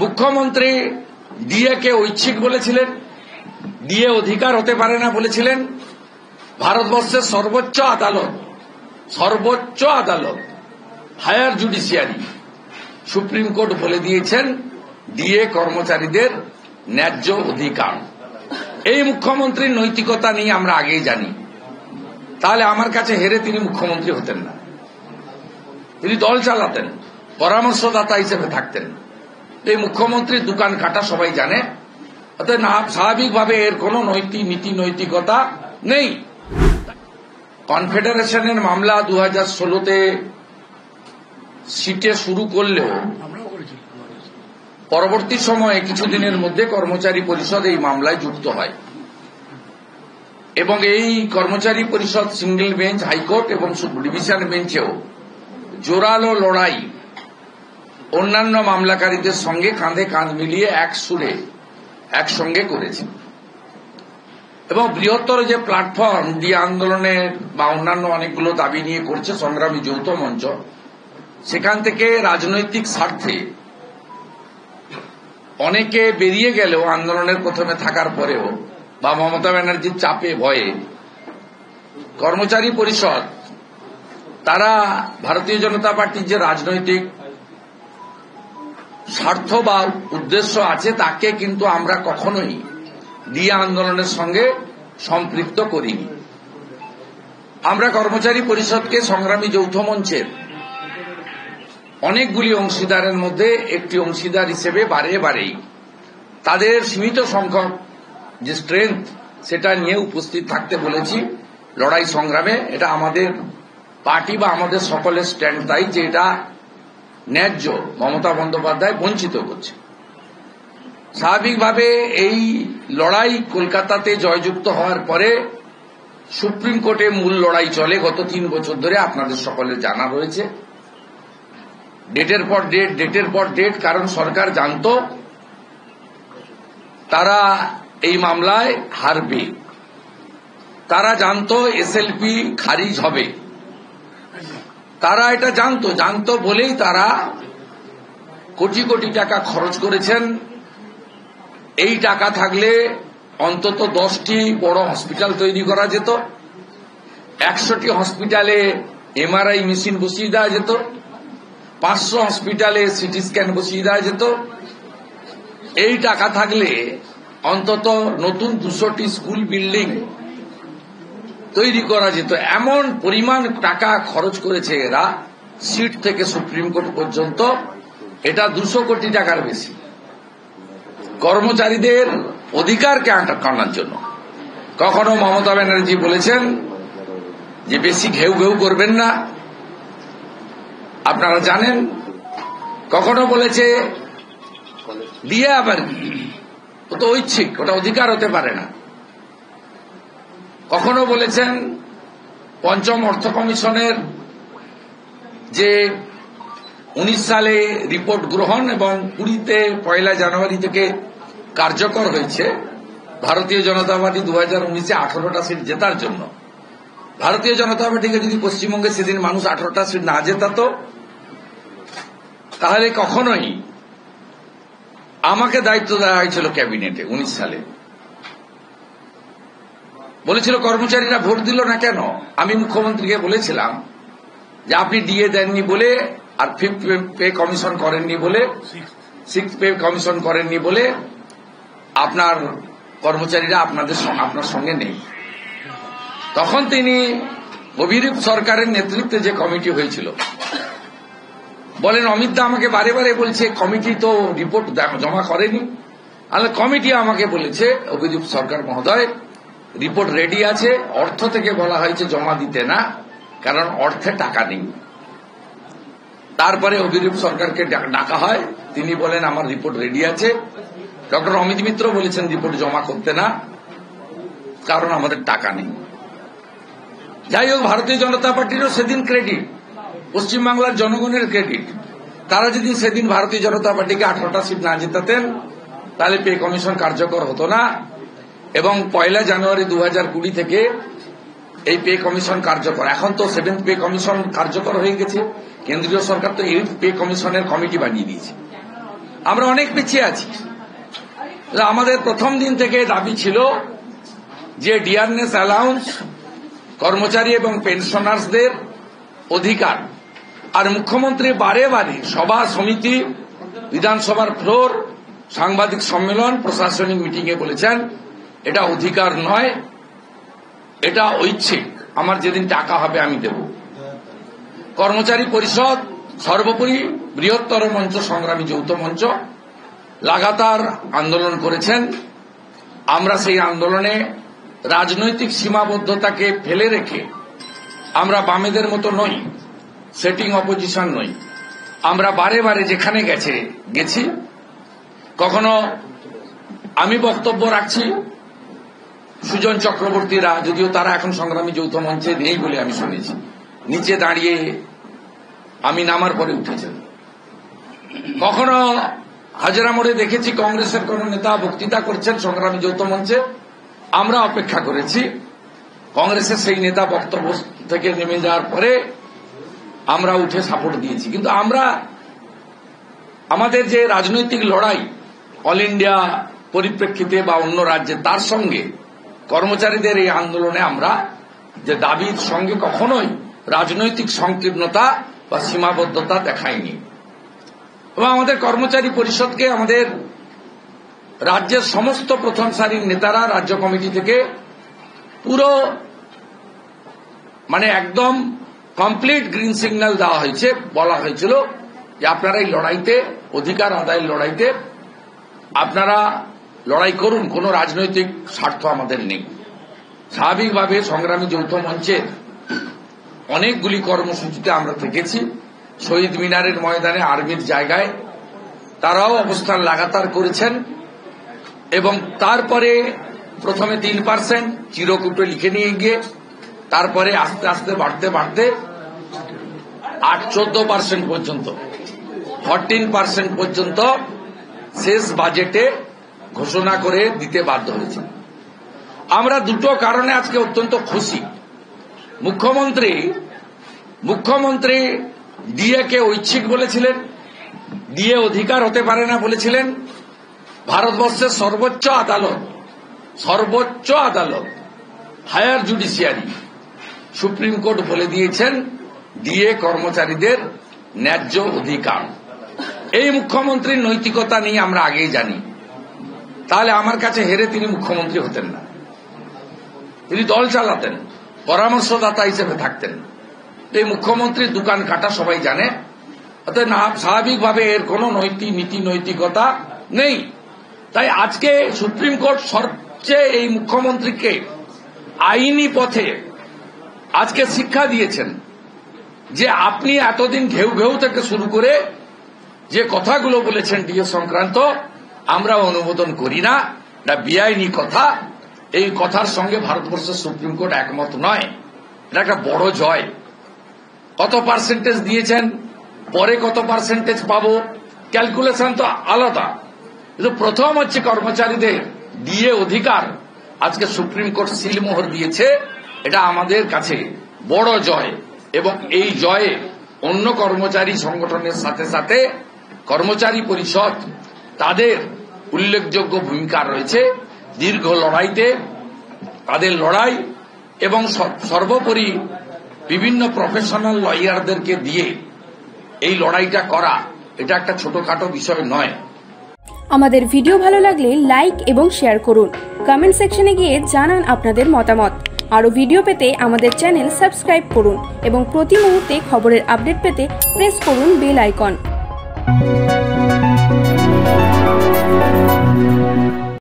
মুখ্যমন্ত্রী ডিএ কে ঐচ্ছিক বলেছিলেন, ডিএ অধিকার হতে পারে না বলেছিলেন। ভারতবর্ষের সর্বোচ্চ আদালত হায়ার জুডিশিয়ারি সুপ্রিম কোর্ট বলে দিয়েছেন ডিএ কর্মচারীদের ন্যায্য অধিকার। এই মুখ্যমন্ত্রীর নৈতিকতা নিয়ে আমরা আগেই জানি। তাহলে আমার কাছে হেরে তিনি মুখ্যমন্ত্রী হতেন না, তিনি দল চালাতেন, পরামর্শদাতা হিসেবে থাকতেন। এই মুখ্যমন্ত্রীর দোকান কাটা সবাই জানে, অতএব স্বাভাবিকভাবে এর কোন নৈতিকতা নেই। কনফেডারেশনের মামলা 2016-তে সিটে শুরু করলেও পরবর্তী সময়ে কিছুদিনের মধ্যে কর্মচারী পরিষদ এই মামলায় যুক্ত হয় এবং এই কর্মচারী পরিষদ সিঙ্গেল বেঞ্চ, হাইকোর্ট এবং ডিভিশন বেঞ্চেও জোরালো লড়াই অন্যান্য মামলাকারীদের সঙ্গে কাঁধে কাঁধ মিলিয়ে এক সুরে একসঙ্গে করেছে এবং বৃহত্তর যে প্ল্যাটফর্ম দিয়ে আন্দোলনের বা অন্যান্য অনেকগুলো দাবি নিয়ে করছে সংগ্রামী যৌথ মঞ্চ, সেখান থেকে রাজনৈতিক স্বার্থে অনেকে বেরিয়ে গেলেও আন্দোলনের প্রথমে থাকার পরেও বা মমতা ব্যানার্জির চাপে ভয়ে কর্মচারী পরিষদ তারা ভারতীয় জনতা পার্টির যে রাজনৈতিক স্বার্থ বা উদ্দেশ্য আছে তাকে কিন্তু আমরা কখনোই ডিএ আন্দোলনের সঙ্গে সম্পৃক্ত করিনি। আমরা কর্মচারী পরিষদকে সংগ্রামী যৌথ মঞ্চের অনেকগুলি অংশীদারের মধ্যে একটি অংশীদার হিসেবে বারেই তাদের সীমিত সংখ্যক যে স্ট্রেংথ সেটা নিয়ে উপস্থিত থাকতে বলেছি লড়াই সংগ্রামে। এটা আমাদের পার্টি বা আমাদের সকলের স্ট্যান্ড তাই যে এটা ন্যায্য, মমতা বন্দ্যোপাধ্যায় বঞ্চিত করছে। স্বাভাবিকভাবে এই লড়াই কলকাতাতে জয়যুক্ত হওয়ার পরে সুপ্রিম কোর্টে মূল লড়াই চলে গত 3 বছর ধরে, আপনাদের সকলের জানা রয়েছে। ডেটের পর ডেট, কারণ সরকার জানত তারা এই মামলায় হারবে, তারা জানত এসএলপি খারিজ হবে, তারা এটা জানতো বলেই তারা কোটি কোটি টাকা খরচ করেছেন। এই টাকা থাকলে অন্তত 10টি বড় হসপিটাল তৈরি করা যেত, 100টি হসপিটালে এমআরআই মেশিন বসিয়ে দেওয়া যেত, 500 হসপিটালে সিটি স্ক্যান বসিয়ে দেওয়া যেত। এই টাকা থাকলে অন্তত নতুন 200টি স্কুল বিল্ডিং তৈরি করা যেত। এমন পরিমাণ টাকা খরচ করেছে এরা, সিট থেকে সুপ্রিম কোর্ট পর্যন্ত, এটা 200 কোটি টাকার বেশি কর্মচারীদের অধিকারকে আটকানোর জন্য। কখনো মমতা ব্যানার্জি বলেছেন যে বেশি ঘেউ ঘেউ করবেন না, আপনারা জানেন। কখনো বলেছে দিয়ে আবার ও তো ঐচ্ছিক, ওটা অধিকার হতে পারে না। কখনো বলেছেন পঞ্চম অর্থ কমিশনের যে 19 সালে রিপোর্ট গ্রহণ এবং 20তে 1 জানুয়ারি থেকে কার্যকর হয়েছে, ভারতীয় জনতা পার্টি 2019-এ 18টা সিট জেতার জন্য। ভারতীয় জনতা পার্টিকে যদি পশ্চিমবঙ্গে সেদিন মানুষ 18টা সিট না জেতাতো তাহলে কখনোই আমাকে দায়িত্ব দেওয়া হয়েছিল ক্যাবিনেটে 19 সালে। বলেছিল কর্মচারীরা ভোট দিল না কেন? আমি মুখ্যমন্ত্রীকে বলেছিলাম যে আপনি ডিএ দেননি বলে আর 5th পে কমিশন করেননি বলে, 6th পে কমিশন করেননি বলে আপনার কর্মচারীরা আপনার সঙ্গে নেই। তখন তিনি অভিরূপ সরকারের নেতৃত্বে যে কমিটি হয়েছিল বলেন, অমিত দা আমাকে বারে বারে বলছে কমিটি তো রিপোর্ট জমা করেনি। কমিটি আমাকে বলেছে অভিরূপ সরকার মহোদয় রিপোর্ট রেডি আছে, অর্থ থেকে বলা হয়েছে জমা দিতে না, কারণ অর্থে টাকা নেই। তারপরে অভিরূপ সরকারকে ডাকা হয়, তিনি বলেন আমার রিপোর্ট রেডি আছে। ডক্টর অমিত মিত্র বলেছেন রিপোর্ট জমা করতে না, কারণ আমাদের টাকা নেই। যাই হোক, ভারতীয় জনতা পার্টিরও সেদিন ক্রেডিট, পশ্চিমবাংলার জনগণের ক্রেডিট। তারা যদি সেদিন ভারতীয় জনতা পার্টিকে 18টা সিট না জেতাতেন তাহলে পে কমিশন কার্যকর হতো না এবং 1 জানুয়ারি 2020 থেকে এই পে কমিশন কার্যকর। এখন তো 7th পে কমিশন কার্যকর হয়ে গেছে, কেন্দ্রীয় সরকার তো 8th পে কমিশনের কমিটি বানিয়ে দিয়েছে। আমরা অনেক পিছিয়ে আছি। আমাদের প্রথম দিন থেকে দাবি ছিল যে ডিয়ারনেস অ্যালাউন্স কর্মচারী এবং পেনশনার্সদের অধিকার। আর মুখ্যমন্ত্রী বারে বারে সভা সমিতি, বিধানসভার ফ্লোর, সাংবাদিক সম্মেলন, প্রশাসনিক মিটিংয়ে বলেছেন এটা অধিকার নয়, এটা ঐচ্ছিক, আমার যেদিন টাকা হবে আমি দেব। কর্মচারী পরিষদ, সর্বোপরি বৃহত্তর মঞ্চ সংগ্রামী যৌথ মঞ্চ লাগাতার আন্দোলন করেছেন। আমরা সেই আন্দোলনে রাজনৈতিক সীমাবদ্ধতাকে ফেলে রেখে আমরা বামেদের মতো নই, সেটিং অপোজিশন নই। আমরা বারে বারে যেখানে গেছি, কখনো আমি বক্তব্য রাখছি, সুজন চক্রবর্তীরা, যদিও তারা এখন সংগ্রামী যৌথ মঞ্চে নেই বলে আমি শুনেছি, নিচে দাঁড়িয়ে আমি নামার পরে উঠেছেন। কখনো হাজরা মোড়ে দেখেছি কংগ্রেসের কোন নেতা বক্তৃতা করছেন সংগ্রামী যৌথ মঞ্চে, আমরা অপেক্ষা করেছি কংগ্রেসের সেই নেতা বক্তব্য থেকে নেমে যাওয়ার পরে আমরা উঠে সাপোর্ট দিয়েছি। কিন্তু আমরা আমাদের যে রাজনৈতিক লড়াই অল ইন্ডিয়া পরিপ্রেক্ষিতে বা অন্য রাজ্যে, তার সঙ্গে কর্মচারীদের এই আন্দোলনে আমরা যে দাবির সঙ্গে কখনোই রাজনৈতিক সংকীর্ণতা বা সীমাবদ্ধতা দেখাইনি। এবং আমাদের কর্মচারী পরিষদকে আমাদের রাজ্যের সমস্ত প্রথম সারির নেতারা রাজ্য কমিটি থেকে পুরো একদম কমপ্লিট গ্রিন সিগন্যাল দেওয়া হয়েছে। বলা হয়েছিল যে আপনারা এই লড়াইতে, অধিকার আদায়ের লড়াইতে আপনারা লড়াই করুন, কোন রাজনৈতিক স্বার্থ আমাদের নেই। স্বাভাবিকভাবে সংগ্রামী যৌথ মঞ্চের অনেকগুলি কর্মসূচিতে আমরা থেকেছি। শহীদ মিনারের ময়দানে, আর্মির জায়গায় তারাও অবস্থান লাগাতার করেছেন। এবং তারপরে প্রথমে 3% চিরকুটে লিখে নিয়ে গিয়ে তারপরে আস্তে আস্তে বাড়তে বাড়তে 14% পর্যন্ত, 14% পর্যন্ত শেষ বাজেটে ঘোষণা করে দিতে বাধ্য হয়েছে। আমরা দুটো কারণে আজকে অত্যন্ত খুশি। মুখ্যমন্ত্রী ডিএ কে ঐচ্ছিক বলেছিলেন, ডিএ অধিকার হতে পারে না বলেছিলেন। ভারতবর্ষের সর্বোচ্চ আদালত হায়ার জুডিশিয়ারি সুপ্রিম কোর্ট বলে দিয়েছেন ডিএ কর্মচারীদের ন্যায্য অধিকার। এই মুখ্যমন্ত্রীর নৈতিকতা নিয়ে আমরা আগেই জানি। তাহলে আমার কাছে হেরে তিনি মুখ্যমন্ত্রী হতেন না, তিনি দল চালাতেন, পরামর্শদাতা হিসেবে থাকতেন। এই মুখ্যমন্ত্রীর দোকান কাটা সবাই জানে। অর্থাৎ স্বাভাবিকভাবে এর কোন নীতি নৈতিকতা নেই। তাই আজকে সুপ্রিম কোর্ট সবচেয়ে এই মুখ্যমন্ত্রীকে আইনি পথে আজকে শিক্ষা দিয়েছেন যে আপনি এতদিন ঘেউ ঘেউ থেকে শুরু করে যে কথাগুলো বলেছেন ডিএ সংক্রান্ত, আমরা অনুমোদন করি না, এটা বেআইনি কথা। এই কথার সঙ্গে ভারতবর্ষের সুপ্রিম কোর্ট একমত নয়। এটা একটা বড় জয়। কত পার্সেন্টেজ দিয়েছেন, পরে কত পার্সেন্টেজ পাবো, ক্যালকুলেশন তো আলাদা। কিন্তু প্রথম হচ্ছে কর্মচারীদের ডিএ অধিকার আজকে সুপ্রিম কোর্ট সিলমোহর দিয়েছে, এটা আমাদের কাছে বড় জয়। এবং এই জয়ে অন্য কর্মচারী সংগঠনের সাথে সাথে কর্মচারী পরিষদ তাদের উল্লেখযোগ্য ভূমিকা রয়েছে দীর্ঘ লড়াইতে। তাদের লড়াই এবং সর্বোপরি বিভিন্ন প্রফেশনাল লয়ারদেরকে দিয়ে এই লড়াইটা করা, এটা একটা ছোটখাটো বিষয় নয়। আমাদের ভিডিও ভালো লাগলে লাইক এবং শেয়ার করুন। কমেন্ট সেকশনে গিয়ে জানান আপনাদের মতামত। আরো ভিডিও পেতে আমাদের চ্যানেল সাবস্ক্রাইব করুন এবং প্রতি মুহূর্তে খবরের আপডেট পেতে প্রেস করুন বেল আইকন।